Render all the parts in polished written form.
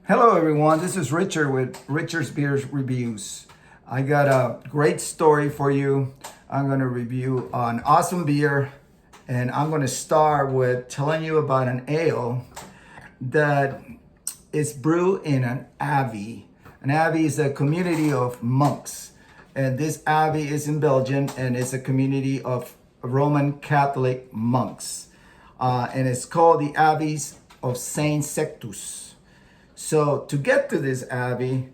Hello everyone, this is Richard with Richard's Beers Reviews. I got a great story for you. I'm going to review an awesome beer, and I'm going to start with telling you about an ale that is brewed in an abbey. An abbey is a community of monks, and this abbey is in Belgium, and it's a community of Roman Catholic monks. And it's called the Abbeys of Saint Sectus. So to get to this abbey,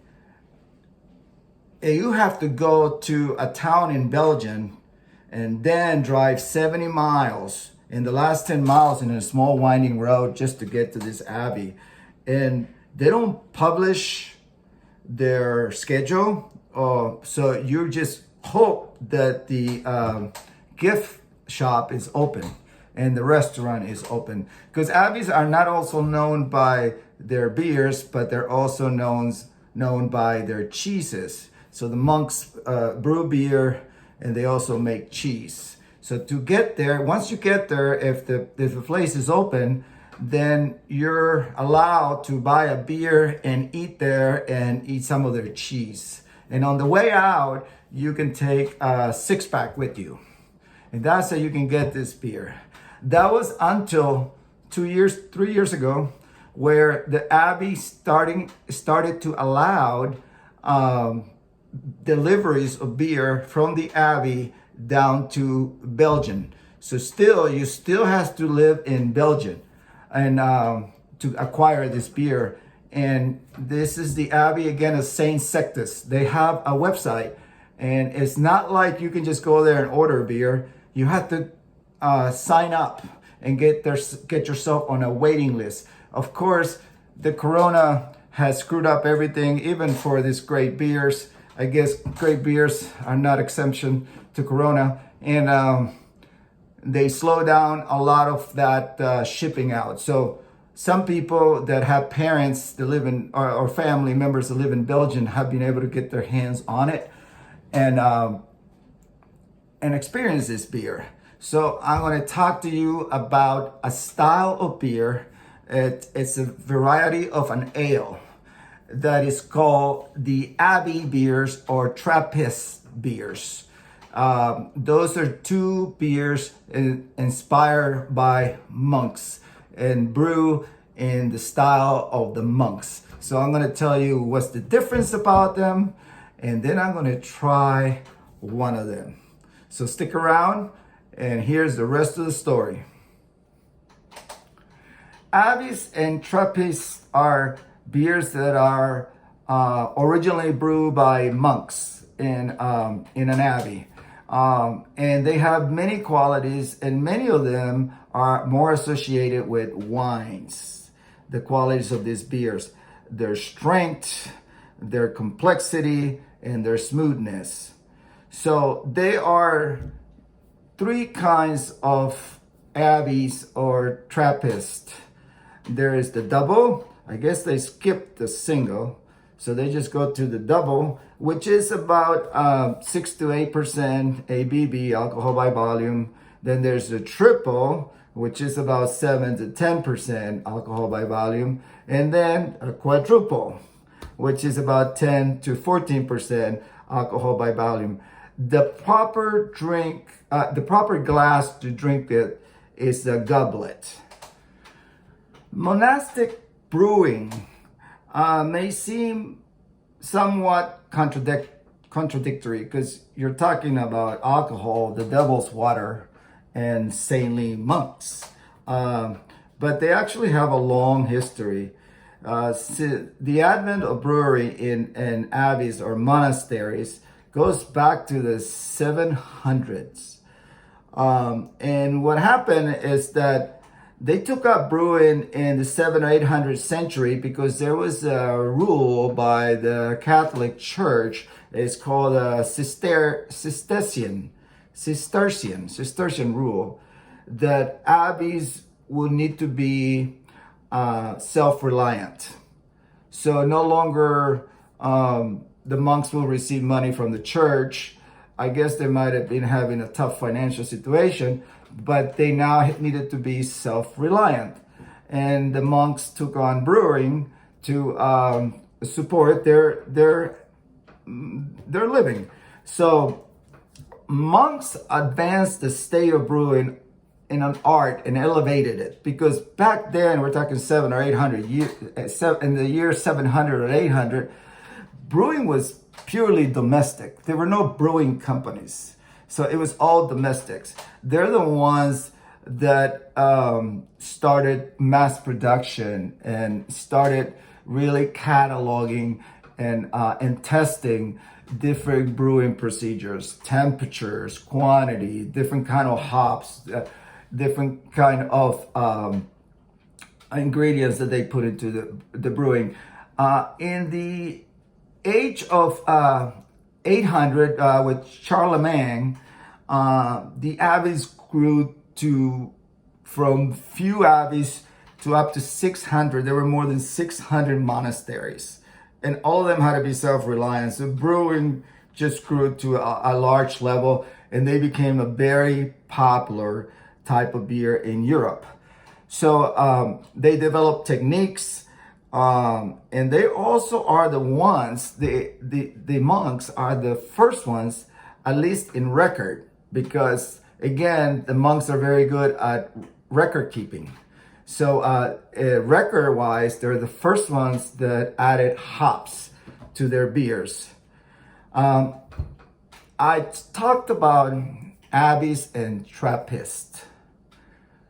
you have to go to a town in Belgium and then drive 70 miles in the last 10 miles in a small winding road just to get to this abbey. And they don't publish their schedule, so you just hope that the gift shop is open and the restaurant is open, because abbeys are not also known by their beers, but they're also known by their cheeses. So the monks brew beer, and they also make cheese. So to get there, once you get there, if the place is open, then you're allowed to buy a beer and eat there and eat some of their cheese. And on the way out, you can take a 6-pack with you. And that's how you can get this beer. That was until 3 years ago, where the abbey started to allow deliveries of beer from the abbey down to Belgium. So you still have to live in Belgium and to acquire this beer. And this is the abbey again of Saint Sectus. They have a website, and it's not like you can just go there and order beer. You have to sign up and get yourself on a waiting list. Of course, the corona has screwed up everything, even for these great beers. I guess great beers are not exception to corona, and they slow down a lot of that shipping out. So some people that have parents that live in, or family members that live in Belgium, have been able to get their hands on it and experience this beer. So I'm going to talk to you about a style of beer. It's a variety of an ale that is called the Abbey beers or Trappist beers. Those are two beers inspired by monks and brew in the style of the monks. So I'm going to tell you what's the difference about them, and then I'm going to try one of them. So stick around, and here's the rest of the story. Abbeys and Trappists are beers that are originally brewed by monks in an abbey. And they have many qualities, and many of them are more associated with wines. The qualities of these beers: their strength, their complexity, and their smoothness. So they are three kinds of abbeys or Trappist. There is the double. I guess they skipped the single, so they just go to the double, which is about 6 to 8% ABV, alcohol by volume. Then there's the triple, which is about 7 to 10% alcohol by volume. And then a quadruple, which is about 10 to 14% alcohol by volume. The proper glass to drink it is the goblet. Monastic brewing may seem somewhat contradictory, because you're talking about alcohol, the devil's water, and saintly monks. But they actually have a long history. The advent of brewery in abbeys or monasteries goes back to the 700s. And what happened is that they took up brewing in the 700 or 800 century, because there was a rule by the Catholic Church. It's called a Cistercian rule, that abbeys will need to be self-reliant. So no longer the monks will receive money from the church. I guess they might have been having a tough financial situation, but they now needed to be self-reliant. And the monks took on brewing to support their living. So monks advanced the state of brewing in an art and elevated it, because back then, we're talking 700 or 800 years, in the year 700 or 800, brewing was purely domestic. There were no brewing companies, so it was all domestics. They're the ones that started mass production and started really cataloging and testing different brewing procedures, temperatures, quantity, different kind of hops, different kind of ingredients that they put into the brewing. In the age of 800, with Charlemagne, the abbeys grew from few abbeys to up to 600. There were more than 600 monasteries, and all of them had to be self-reliant. So brewing just grew to a large level, and they became a very popular type of beer in Europe. So they developed techniques, and they also are the ones, the monks are the first ones, at least in record, because again, the monks are very good at record keeping. So record-wise, they're the first ones that added hops to their beers. I talked about Abbeys and Trappists.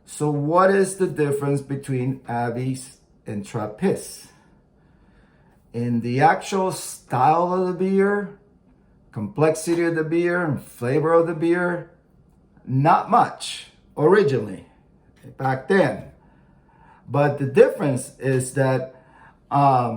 So what is the difference between Abbeys and Trappists? In the actual style of the beer, complexity of the beer, and flavor of the beer, not much originally, back then. But the difference is that as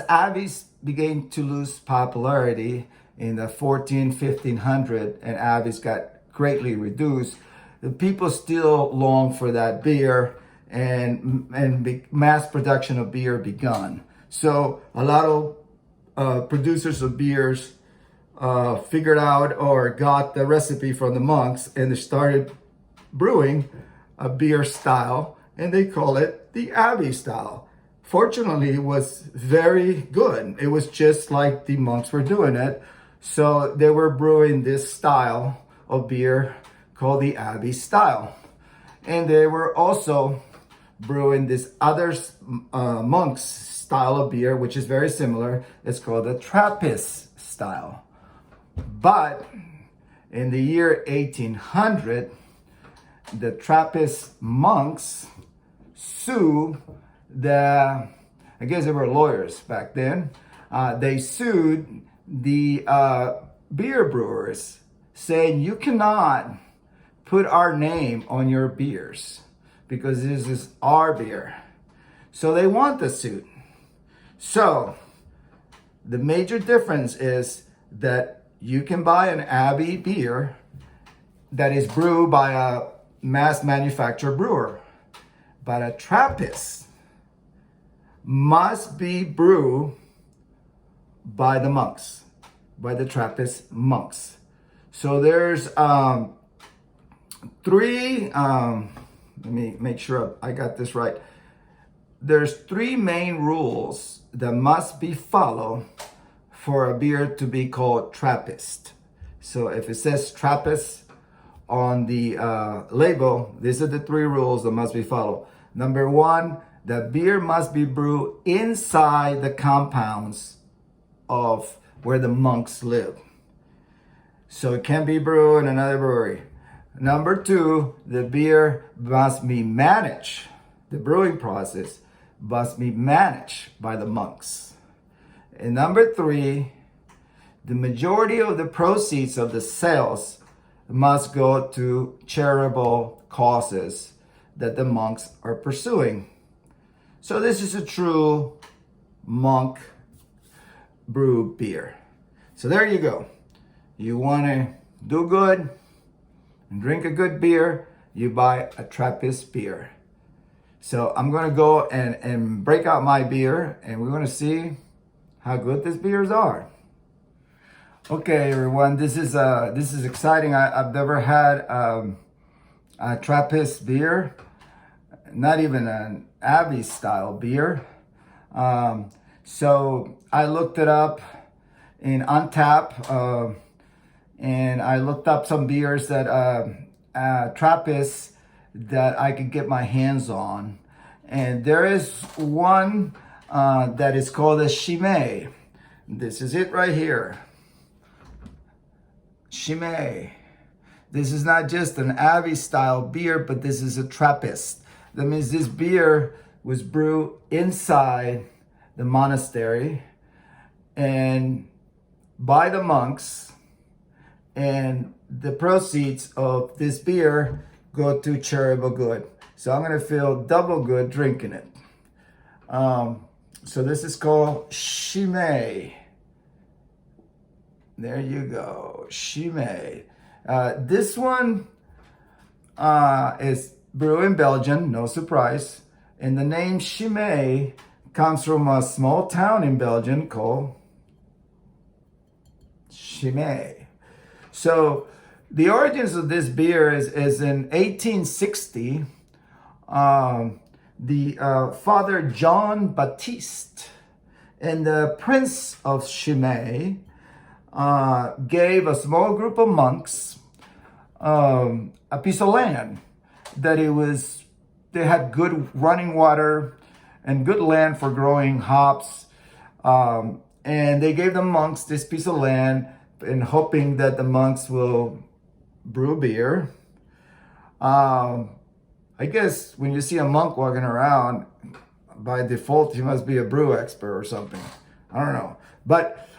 abbeys began to lose popularity in the 1500, and abbeys got greatly reduced, the people still long for that beer, and mass production of beer begun. So a lot of producers of beers figured out or got the recipe from the monks, and they started brewing a beer style, and they call it the Abbey style. Fortunately, it was very good. It was just like the monks were doing it. So they were brewing this style of beer called the Abbey style. And they were also brewing this other monks style of beer, which is very similar. It's called the Trappist style. But in the year 1800, the Trappist monks sued I guess they were lawyers back then. They sued the beer brewers, saying, you cannot put our name on your beers because this is our beer. So they won the suit. So the major difference is that you can buy an Abbey beer that is brewed by a mass manufacturer brewer, but a Trappist must be brewed by the monks, by the Trappist monks. So there's three, let me make sure I got this right. There's three main rules that must be followed for a beer to be called Trappist. So if it says Trappist on the label, these are the three rules that must be followed. Number one, the beer must be brewed inside the compounds of where the monks live. So it can't be brewed in another brewery. Number two, the beer must be managed. The brewing process must be managed by the monks. And number three, the majority of the proceeds of the sales must go to charitable causes that the monks are pursuing. So this is a true monk brew beer. So there you go. You want to do good and drink a good beer, you buy a Trappist beer. So I'm going to go and break out my beer, and we're going to see how good these beers are. Okay, everyone, this is exciting. I've never had a Trappist beer. not even an Abbey style beer. So I looked it up in Untap, and I looked up some beers that Trappist that I could get my hands on. And there is one that is called a Chimay. This is it right here. Chimay. This is not just an Abbey style beer, but this is a Trappist. That means this beer was brewed inside the monastery and by the monks, and the proceeds of this beer go to charitable good. So I'm gonna feel double good drinking it. So this is called Chimay. There you go, Chimay. This one is brewed in Belgium, no surprise. And the name Chimay comes from a small town in Belgium called Chimay. So the origins of this beer is in 1860. Father John Baptiste and the Prince of Chimay gave a small group of monks a piece of land that they had good running water and good land for growing hops, and they gave the monks this piece of land in hoping that the monks will brew beer. I guess when you see a monk walking around, by default he must be a brew expert or something. I don't know, but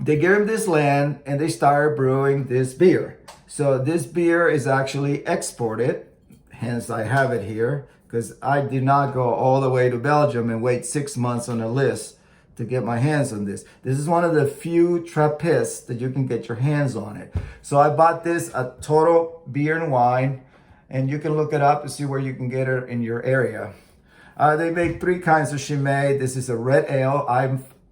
they gave him this land and they started brewing this beer. So this beer is actually exported, hence I have it here, because I did not go all the way to Belgium and wait 6 months on a list to get my hands on this. This is one of the few Trappists that you can get your hands on it. So I bought this at Total Beer and Wine, and you can look it up to see where you can get it in your area. They make 3 kinds of Chimay. This is a red ale.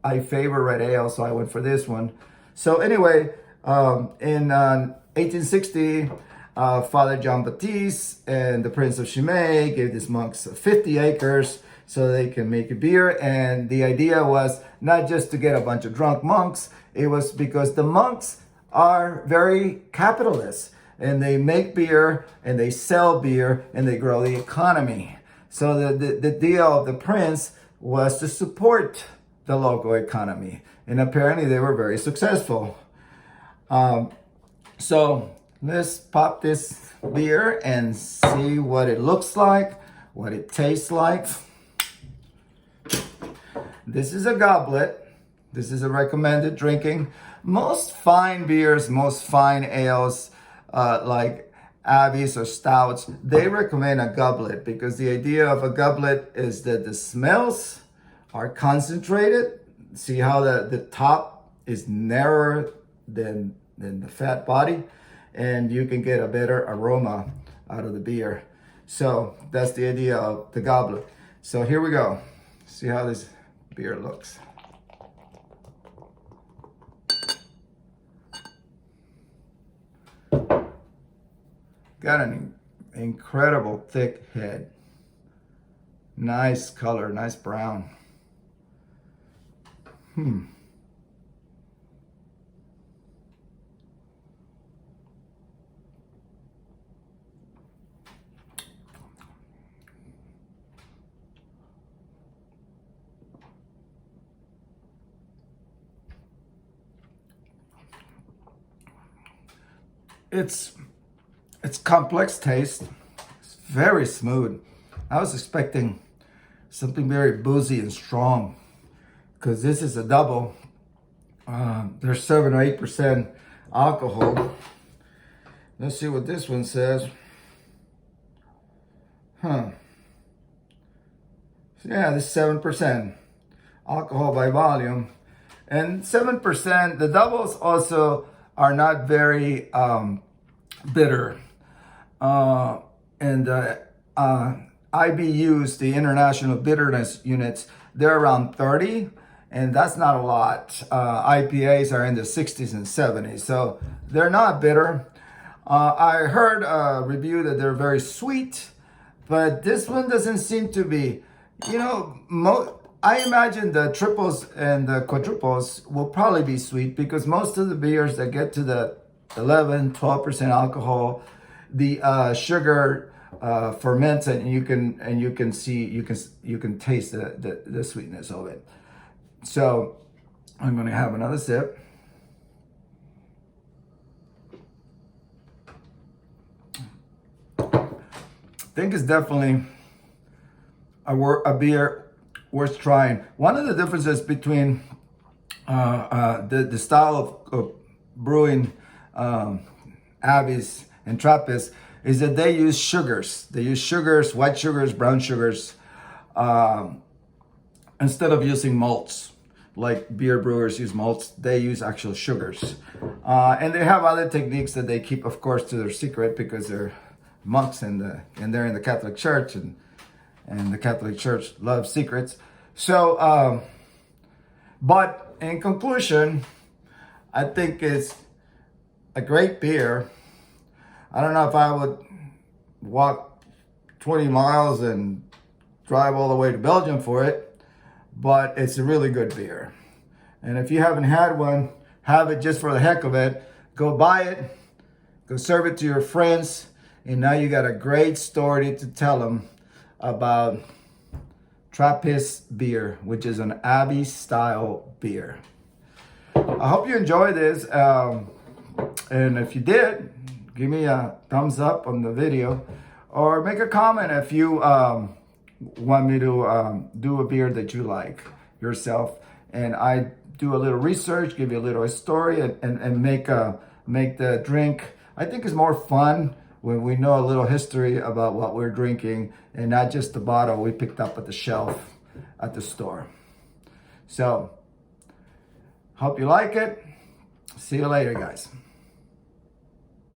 I favor red ale, so I went for this one. So anyway, in 1860, Father John Baptiste and the Prince of Chimay gave these monks 50 acres so they can make a beer. And the idea was not just to get a bunch of drunk monks, it was because the monks are very capitalist and they make beer and they sell beer and they grow the economy. So the deal of the prince was to support the local economy. And apparently they were very successful. So let's pop this beer and see what it looks like, what it tastes like. This is a goblet. This is a recommended drinking. Most fine beers, most fine ales, like Abbeys or stouts, they recommend a goblet because the idea of a goblet is that the smells are concentrated. See how the top is narrower than the fat body, and you can get a better aroma out of the beer. So that's the idea of the goblet. So here we go. See how this beer looks. Got an incredible thick head. Nice color, nice brown. It's complex taste. It's very smooth. I was expecting something very boozy and strong because this is a double. There's 7 or 8% alcohol. Let's see what this one says. Yeah, this is 7% alcohol by volume. And 7%, the doubles also are not very bitter. And IBUs, the International Bitterness Units, they're around 30, and that's not a lot. IPAs are in the 60s and 70s, so they're not bitter. I heard a review that they're very sweet, but this one doesn't seem to be. You know, I imagine the triples and the quadruples will probably be sweet because most of the beers that get to the 11, 12% alcohol, the sugar ferments, and you can taste the sweetness of it. So I'm going to have another sip. I think it's definitely a beer worth trying. One of the differences between the style of brewing Abbeys and Trappist is that they use sugars. They use sugars, white sugars, brown sugars, instead of using malts. Like beer brewers use malts, they use actual sugars. And they have other techniques that they keep, of course, to their secret because they're monks and they're in the Catholic Church, and the Catholic Church loves secrets. So, but in conclusion, I think it's a great beer. I don't know if I would walk 20 miles and drive all the way to Belgium for it, but it's a really good beer. And if you haven't had one, have it just for the heck of it. Go buy it, go serve it to your friends, and now you got a great story to tell them about Trappist beer, which is an Abbey style beer. I hope you enjoyed this, and if you did, give me a thumbs up on the video, or make a comment if you want me to do a beer that you like yourself, and I do a little research, give you a little story, and make the drink. I think it's more fun when we know a little history about what we're drinking and not just the bottle we picked up at the shelf at the store. So, hope you like it. See you later, guys.